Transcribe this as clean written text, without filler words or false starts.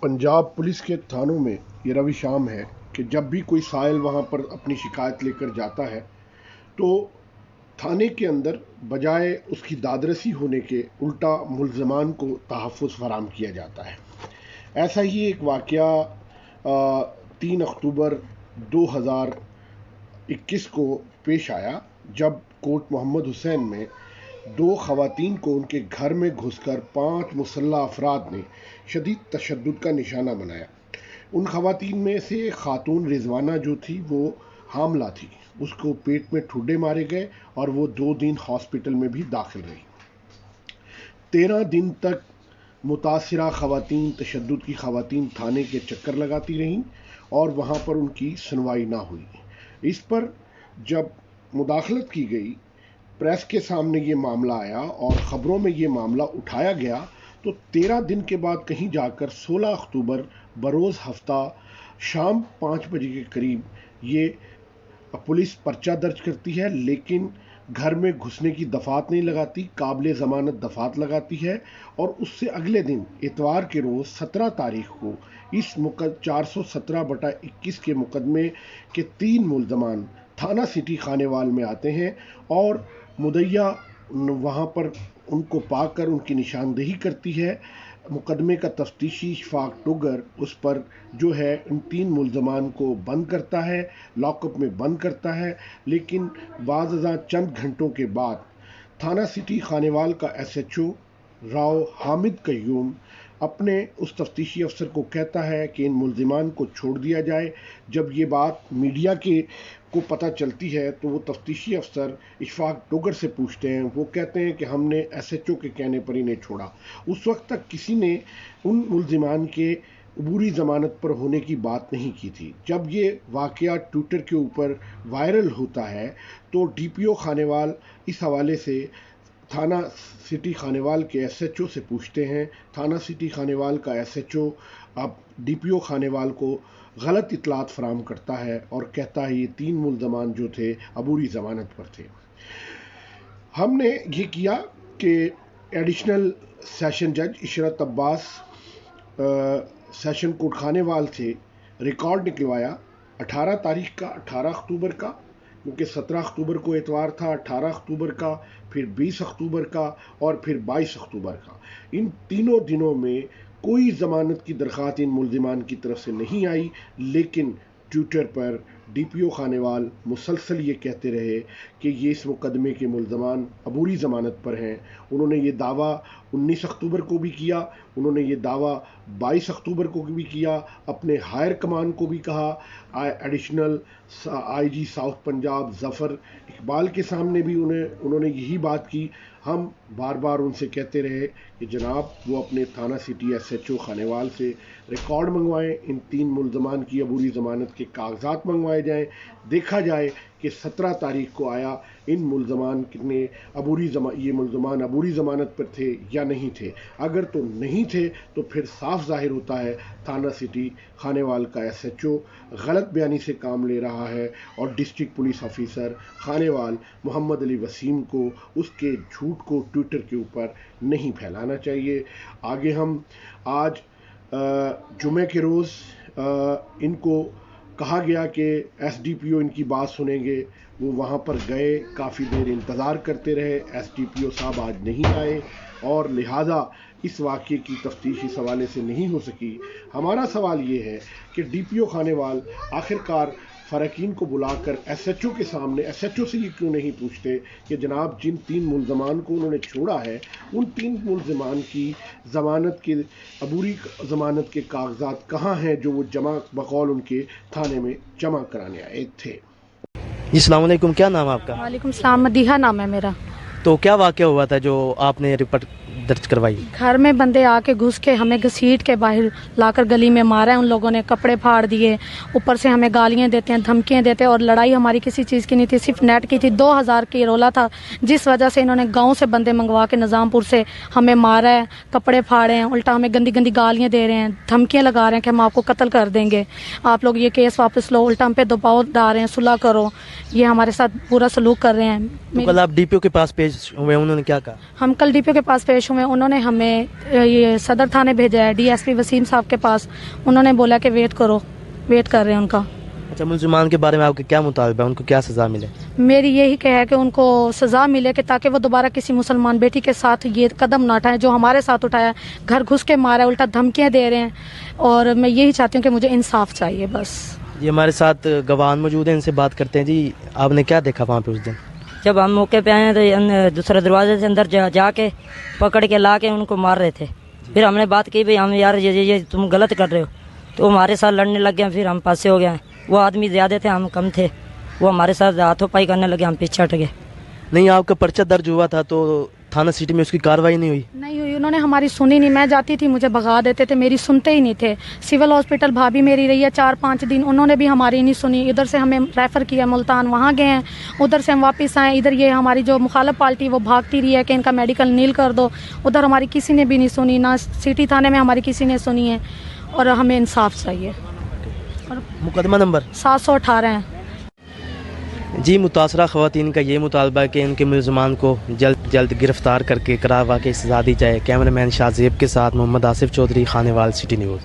Punjab police के थानों में ये रविश आम है कि जब भी कोई साइल वहाँ पर अपनी शिकायत लेकर जाता है तो थाने के अंदर बजाय उसकी दादरसी होने के उल्टा मुल्ज़मान को तहफ़्फ़ुज़ फराहम किया जाता है। ऐसा ही एक वाक़या 3 अक्टूबर 2021 को पेश आया जब कोट मोहम्मद हुसैन में 2 ख़वातीन को उनके घर में घुसकर 5 मुसल्लह अफराद ने शदीद तशद्दुद का निशाना बनाया। उन ख़वातीन में से खातून रिजवाना जो थी वो हामला थी, उसको पेट में ठुड्डे मारे गए और वो 2 दिन हॉस्पिटल में भी दाखिल रही। 13 दिन तक मुतासिरा ख़वातीन, तशद्दुद की ख़वातीन थाने के चक्कर लगाती रहीं और वहाँ पर उनकी सुनवाई ना हुई। इस पर जब मुदाखलत की गई, प्रेस के सामने ये मामला आया और ख़बरों में ये मामला उठाया गया, तो 13 दिन के बाद कहीं जाकर 16 अक्टूबर बरोज़ हफ्ता शाम 5 बजे के करीब ये पुलिस पर्चा दर्ज करती है, लेकिन घर में घुसने की दफ़ात नहीं लगाती, काबिल ज़मानत दफ़ात लगाती है। और उससे अगले दिन इतवार के रोज़ 17 तारीख को इस 417/21 के मुकदमे के 3 मुल्ज़मान थाना सिटी खानेवाल में आते हैं और मुदैया वहाँ पर उनको पाकर उनकी निशानदेही करती है। मुकदमे का तफ्तीशी इशफाक टोगर उस पर जो है इन 3 मुल्ज़मान को बंद करता है, लॉकअप में बंद करता है। लेकिन बाज़ चंद घंटों के बाद थाना सिटी खानेवाल का SHO राव हामिद कय्यूम अपने उस तफ्तीशी अफसर को कहता है कि इन मुल्ज़मान को छोड़ दिया जाए। जब ये बात मीडिया को पता चलती है तो वो तफ्तीशी अफसर इशफाक टोगर से पूछते हैं। वो कहते हैं कि हमने SHO के कहने पर इन्हें छोड़ा। उस वक्त तक किसी ने उन मुल्ज़मान के अबूरी ज़मानत पर होने की बात नहीं की थी। जब ये वाक़या ट्विटर के ऊपर वायरल होता है तो DPO खानेवाल इस हवाले से थाना सिटी खानेवाल के SHO से पूछते हैं। थाना सिटी खानेवाल का SHO अब DPO खानेवाल को गलत इतलात फराहम करता है और कहता है ये 3 मुल्ज़मान जो थे अबूरी ज़मानत पर थे। हमने ये किया कि एडिशनल सेशन जज इशरत अब्बास सेशन कोर्ट खानेवाल से रिकॉर्ड निकलवाया 18 तारीख का, 18 अक्टूबर का, क्योंकि 17 अक्टूबर को इतवार था, 18 अक्टूबर का, फिर 20 अक्टूबर का और फिर 22 अक्टूबर का। इन तीनों दिनों में कोई ज़मानत की दरख्वास्त इन मुल्ज़मान की तरफ से नहीं आई, लेकिन ट्विटर पर DPO खानेवाल मुसलसल ये कहते रहे कि ये इस मुकदमे के मुल्ज़मान अबूरी ज़मानत पर हैं। उन्होंने ये दावा 19 अक्टूबर को भी किया, उन्होंने ये दावा 22 अक्टूबर को भी किया, अपने हायर कमान को भी कहा। Additional IG south Punjab Zafar Iqbal के सामने भी उन्होंने यही बात की। हम बार बार उनसे कहते रहे कि जनाब वो अपने थाना सिटी SHO खानेवाल से रिकॉर्ड मंगवाएं, इन 3 मुल्ज़मान की अबूरी ज़मानत के कागजात मंगवाए जाएं, देखा जाए कि 17 तारीख को आया इन मुल्ज़मान ने ये मुल्ज़मान अबूरी ज़मानत पर थे या नहीं थे। अगर तो नहीं थे तो फिर साफ जाहिर होता है थाना सिटी खानेवाल का SHO गलत बयानी से काम ले रहा है और district police officer Khanewal Mohammad Ali Waseem को उसके झूठ को ट्विटर के ऊपर नहीं फैलाना चाहिए। आगे हम आज जुमे के रोज़ इनको कहा गया कि SDPO इनकी बात सुनेंगे। वो वहाँ पर गए, काफ़ी देर इंतज़ार करते रहे, SDPO साहब आज नहीं आए और लिहाजा इस वाक़े की तफ्तीश इस हवाले से नहीं हो सकी। हमारा सवाल ये है कि DPO खानेवाल आखिरकार फ़रकीन को बुलाकर SHO के सामने SHO से ये क्यों नहीं पूछते कि जनाब जिन 3 मुल्ज़मान को उन्होंने छोड़ा है उन 3 मुल्ज़मान की ज़मानत के अबूरी ज़मानत के कागजात कहाँ हैं जो वो जमा बकौल उनके थाने में जमा कराने आए थे। जी अस्सलाम वालेकुम, क्या नाम है आपका? वालेकुम सलाम, मदीहा नाम है मेरा। तो क्या वाक़या हुआ था जो आपने रिपोर्ट दर्ज करवाई? घर में बंदे आके घुस के हमें घसीट के बाहर लाकर गली में मारा है। उन लोगों ने कपड़े फाड़ दिए, ऊपर से हमें गालियां देते हैं, धमकियां देते हैं। और लड़ाई हमारी किसी चीज़ की नहीं थी, सिर्फ नेट की थी। 2000 की रोला था, जिस वजह से इन्होंने गांव से बंदे मंगवा के निज़ामपुर से हमें मारा है, कपड़े फाड़े हैं, उल्टा हमें गंदी गंदी गालियाँ दे रहे हैं, धमकियाँ लगा रहे हैं कि हम आपको कत्ल कर देंगे, आप लोग ये केस वापस लो, उल्टा हम पे दबाव डाल रहे हैं, सुलह करो। ये हमारे साथ पूरा सलूक कर रहे हैं। तो कल आप DPO के पास पेश हुए, उन्होंने क्या कहा? हम कल DPO के पास पेश हुए। हुए, उन्होंने हमें ये सदर थाने भेजा है, DSP वसीम साहब के पास। उन्होंने बोला कि वेट करो, वेट कर रहे हैं उनका। अच्छा, मुलजमान के बारे में आपके क्या मुताबिक है, उनको क्या सज़ा मिले? मेरी यही कह है कि उनको सज़ा मिले कि ताकि वो दोबारा किसी मुसलमान बेटी के साथ ये कदम ना उठाएं जो हमारे साथ उठाया, घर घुस के मारा है, उल्टा धमकियां दे रहे हैं। और मैं यही चाहती हूँ कि मुझे इंसाफ चाहिए बस। ये हमारे साथ गवाहान मौजूद हैं, इनसे बात करते हैं। जी, आपने क्या देखा वहाँ पे उस दिन? जब हम मौके पे आए हैं तो दूसरे दरवाजे से अंदर जाके पकड़ के ला के उनको मार रहे थे। फिर हमने बात की भाई हम यार ये तुम गलत कर रहे हो, तो हमारे साथ लड़ने लग गए। फिर हम पास से हो गए। वो आदमी ज़्यादा थे, हम कम थे। वो हमारे साथ हाथों पाई करने लगे, हम पीछे हट गए। नहीं, आपका पर्चा दर्ज हुआ था तो थाना सिटी में उसकी कार्रवाई नहीं हुई? नहीं हुई, उन्होंने हमारी सुनी नहीं। मैं जाती थी, मुझे भगा देते थे, मेरी सुनते ही नहीं थे। सिविल हॉस्पिटल भाभी मेरी रही है 4-5 दिन, उन्होंने भी हमारी नहीं सुनी। इधर से हमें रेफ़र किया मुल्तान, वहाँ गए हैं। उधर से हम वापस आए, इधर ये हमारी जो मुखालफ पार्टी वो भागती रही है कि इनका मेडिकल नील कर दो। उधर हमारी किसी ने भी नहीं सुनी, ना सिटी थाने में हमारी किसी ने सुनी है। और हमें इंसाफ चाहिए। मुकदमा नंबर 718 है। जी, मुतासरा ख़वातीन का ये मुतालबा है कि इनके मुलजमान को जल्द जल्द गिरफ्तार करके करावा के सज़ा दी जाए। कैमरामैन शाहज़ेब के साथ मोहम्मद आसिफ चौधरी, खानेवाल, सिटी न्यूज़।